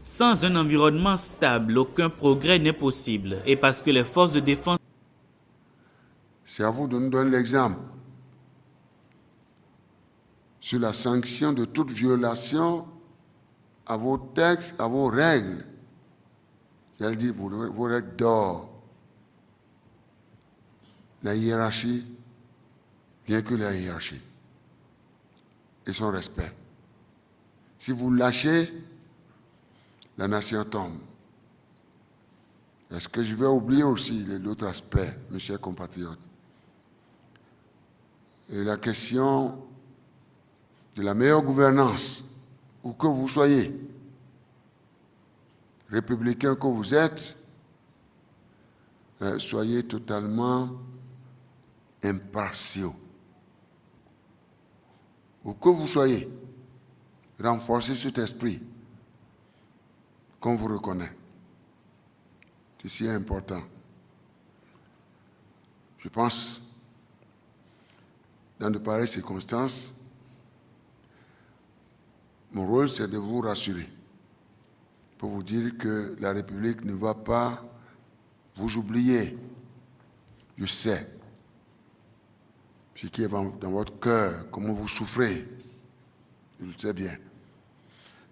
Sans un environnement stable, aucun progrès n'est possible. Et parce que les forces de défense... C'est à vous de nous donner l'exemple sur la sanction de toute violation à vos textes, à vos règles. J'allais dire vos règles d'or. La hiérarchie, bien que la hiérarchie, et son respect. Si vous lâchez, la nation tombe. Est-ce que je vais oublier aussi l'autre aspect, mes chers compatriotes? Et la question de la meilleure gouvernance, où que vous soyez, républicain que vous êtes, soyez totalement impartiaux. Où que vous soyez, renforcez cet esprit qu'on vous reconnaît. C'est si important. Je pense, dans de pareilles circonstances, mon rôle, c'est de vous rassurer, pour vous dire que la République ne va pas vous oublier. Je sais ce qui est dans votre cœur, comment vous souffrez. Je le sais bien.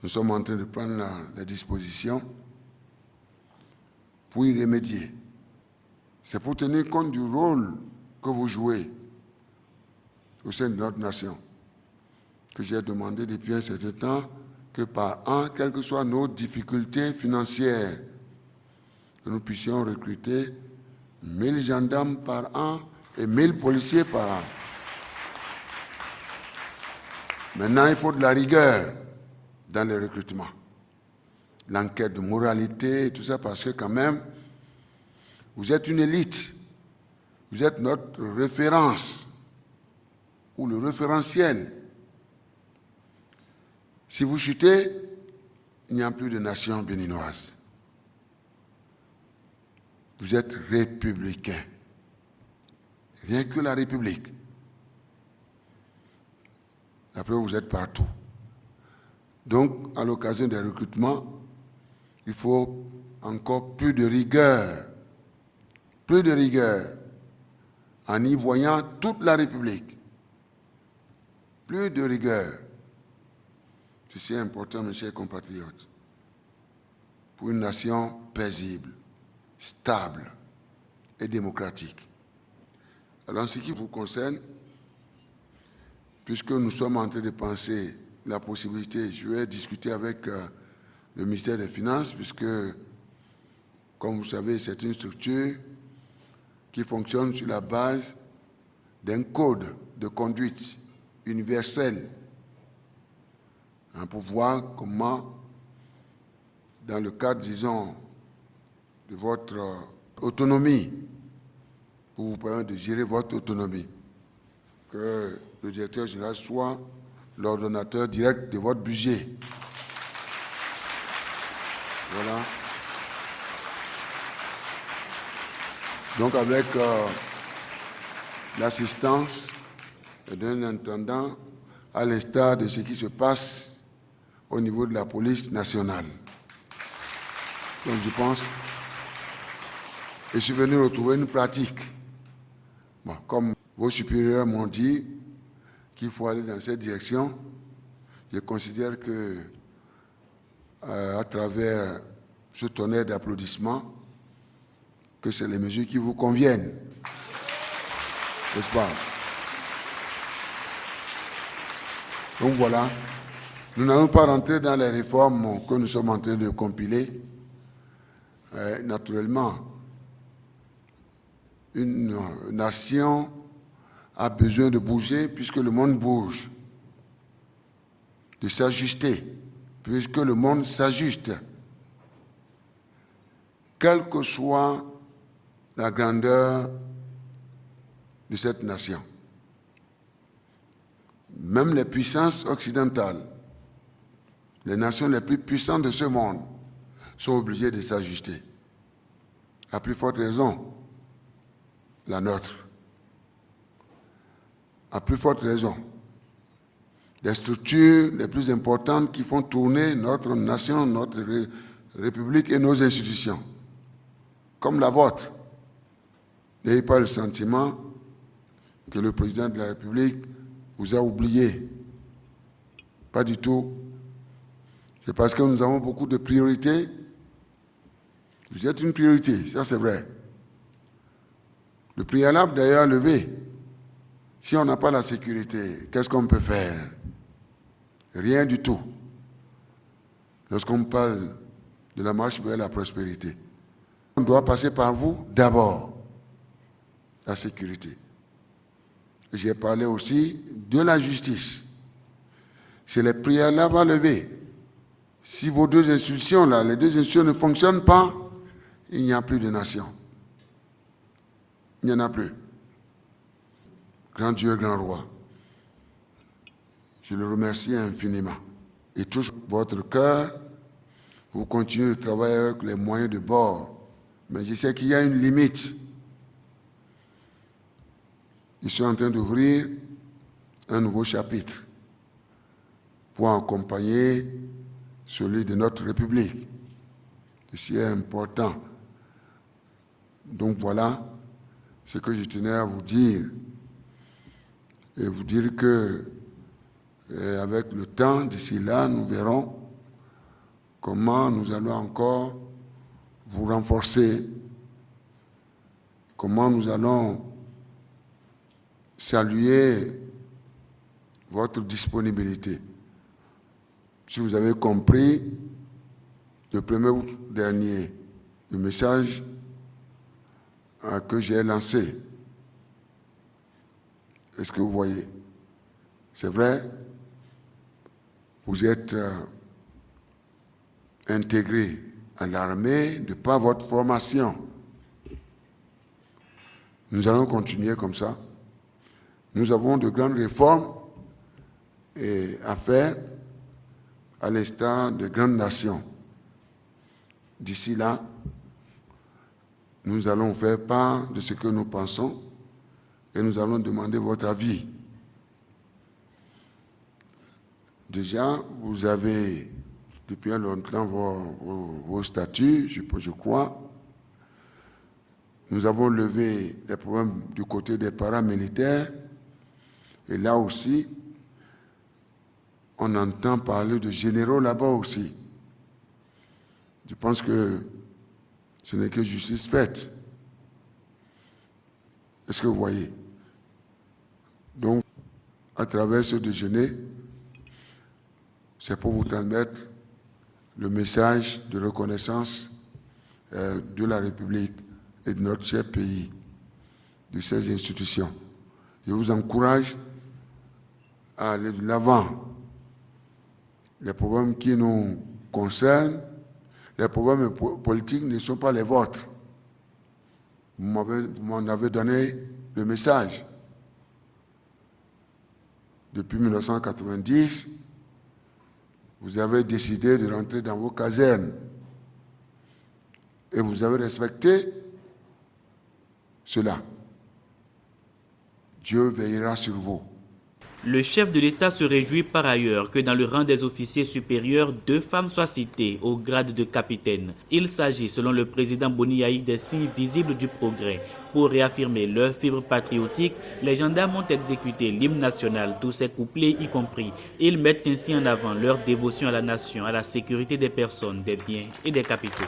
Nous sommes en train de prendre la disposition pour y remédier. C'est pour tenir compte du rôle que vous jouez au sein de notre nation, que j'ai demandé depuis un certain temps que par an, quelles que soient nos difficultés financières, que nous puissions recruter 1000 gendarmes par an et 1000 policiers par an. Maintenant, il faut de la rigueur dans le recrutement. L'enquête de moralité et tout ça, parce que quand même, vous êtes une élite. Vous êtes notre référence ou le référentiel. Si vous chutez, il n'y a plus de nation béninoise. Vous êtes républicain. Rien que la République. Après, vous êtes partout. Donc, à l'occasion des recrutements, il faut encore plus de rigueur. Plus de rigueur. En y voyant toute la République. Plus de rigueur. C'est important, mes chers compatriotes. Pour une nation paisible, stable et démocratique. Alors, en ce qui vous concerne, puisque nous sommes en train de penser la possibilité, je vais discuter avec le ministère des Finances, puisque, comme vous savez, c'est une structure qui fonctionne sur la base d'un code de conduite universel, pour voir comment, dans le cadre, disons, de votre autonomie, pour vous permettre de gérer votre autonomie, que le directeur général soit l'ordonnateur direct de votre budget. Voilà. Donc avec l'assistance d'un intendant, à l'instar de ce qui se passe au niveau de la police nationale. Donc je pense, et je suis venu retrouver une pratique. Bon, comme vos supérieurs m'ont dit qu'il faut aller dans cette direction, je considère que, à travers ce tonnerre d'applaudissements, que c'est les mesures qui vous conviennent. N'est-ce pas? Donc voilà, nous n'allons pas rentrer dans les réformes que nous sommes en train de compiler. Naturellement, une nation a besoin de bouger puisque le monde bouge, de s'ajuster puisque le monde s'ajuste. Quelle que soit la grandeur de cette nation, même les puissances occidentales, les nations les plus puissantes de ce monde, sont obligées de s'ajuster. À plus forte raison, la nôtre. À plus forte raison, des structures les plus importantes qui font tourner notre nation, notre République et nos institutions, comme la vôtre. N'ayez pas le sentiment que le président de la République vous a oublié. Pas du tout. C'est parce que nous avons beaucoup de priorités. Vous êtes une priorité, ça c'est vrai. Le préalable d'ailleurs levé. Si on n'a pas la sécurité, qu'est-ce qu'on peut faire? Rien du tout. Lorsqu'on parle de la marche vers la prospérité, on doit passer par vous d'abord, la sécurité. J'ai parlé aussi de la justice. C'est les préalables à lever. Si vos deux institutions-là, les deux institutions ne fonctionnent pas, il n'y a plus de nation. Il n'y en a plus. Grand Dieu, grand roi, je le remercie infiniment. Et touche votre cœur, vous continuez de travailler avec les moyens de bord. Mais je sais qu'il y a une limite. Je suis en train d'ouvrir un nouveau chapitre pour accompagner celui de notre République. Ceci est important. Donc voilà ce que je tenais à vous dire. Et vous dire que, avec le temps, d'ici là, nous verrons comment nous allons encore vous renforcer, comment nous allons saluer votre disponibilité. Si vous avez compris, le 1er août dernier, le message que j'ai lancé, est-ce que vous voyez? C'est vrai, vous êtes intégré à l'armée de par votre formation. Nous allons continuer comme ça. Nous avons de grandes réformes à faire à l'instar de grandes nations. D'ici là, nous allons faire part de ce que nous pensons et nous allons demander votre avis. Déjà, vous avez depuis longtemps vos statuts, je crois. Nous avons levé les problèmes du côté des paramilitaires. Et là aussi, on entend parler de généraux là-bas aussi. Je pense que ce n'est que justice faite. Est-ce que vous voyez? Donc, à travers ce déjeuner, c'est pour vous transmettre le message de reconnaissance de la République et de notre cher pays, de ces institutions. Je vous encourage à aller de l'avant. Les problèmes qui nous concernent, les problèmes politiques ne sont pas les vôtres. Vous m'en avez donné le message. Depuis 1990, vous avez décidé de rentrer dans vos casernes et vous avez respecté cela. Dieu veillera sur vous. Le chef de l'État se réjouit par ailleurs que dans le rang des officiers supérieurs, 2 femmes soient citées au grade de capitaine. Il s'agit, selon le président Boni Yayi, des signes visibles du progrès. Pour réaffirmer leur fibre patriotique, les gendarmes ont exécuté l'hymne national, tous ses couplets y compris. Ils mettent ainsi en avant leur dévotion à la nation, à la sécurité des personnes, des biens et des capitaux.